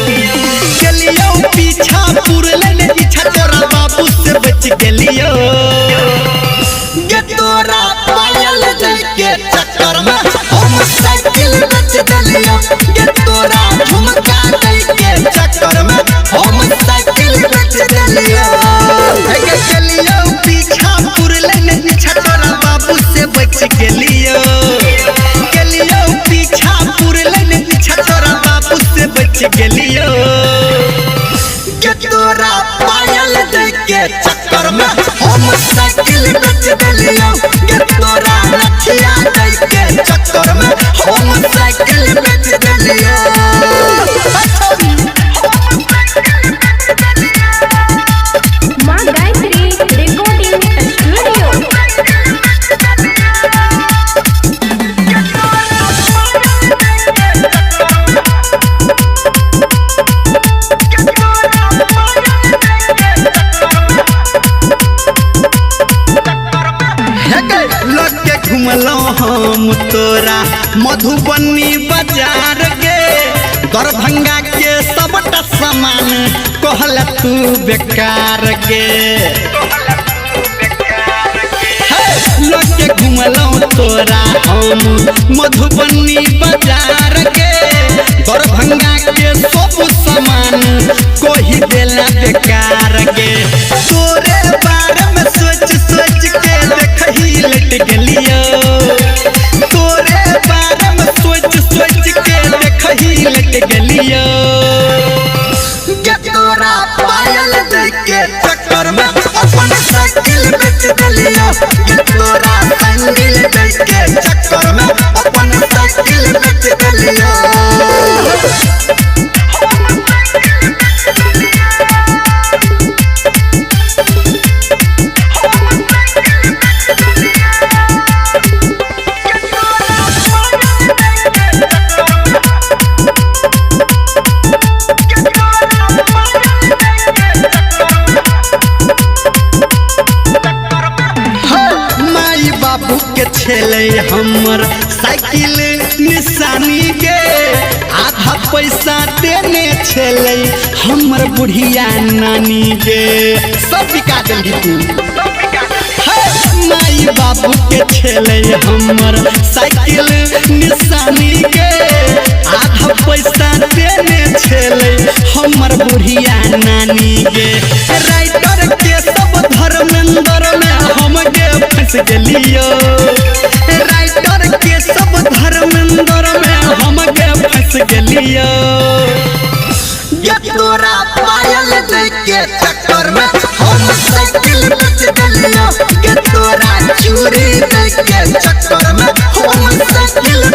गेलियो पीछा पुरले ने इच्छा तोरा बाबू से बच गेलियो गे तोरा पायल के चक्कर में हम साइकिल बेच देलियो गे तोरा झुमका के चक्कर में हम साइकिल बेच देलियो गे गेलियो पीछा पुरले ने इच्छा तोरा बाबू से बच गेलियो पीछा पुरले ने इच्छा तोरा बाबू से बच गेलियो गे तोरा पायल के चक्कर में हम साइकिल बेच देलियो गे तोरा लठिया के चक्कर में हम साइकिल बेच देलियो मां गायत्री रिकॉर्डिंग स्टूडियो। घुमलो हम तोरा मधुबनी बाजार गे दरभंगा के सबटा सामान कहला तू बेकार गे लोग घुमलो तोरा हम मधुबनी बाजार गे दरभंगा के सब सामान कोही देला बेकार गे तोरे बारे में सोच सोच के देखही लट गेलियो तोरे बारे में सोच सोच के देखही लट गेलियो गे तोरा पायल के चक्कर में अपन साइकिल बेच देलियो गे तोरा सैंडल के चक्कर में अपन साइकिल बेच देलियो छेले हमर साइकिल निशानी के आधा पैसा देने छेले हमर बुढ़िया नानी के सब बिका देली तू माई बाबू के छेले हमर साइकिल निशानी के आधा पैसा देने छेले हमर बुढ़िया नानी के राइटर के सब धर्मेंद्र में हम गे फंस गेलियो राइटर के सब धर्मेंद्र में हम गे फंस गेलियो गे तोरा पायल के चक्कर में हम साइकिल बेच देलियो गे तोरा चूड़ी के चक्कर में हम साइकिल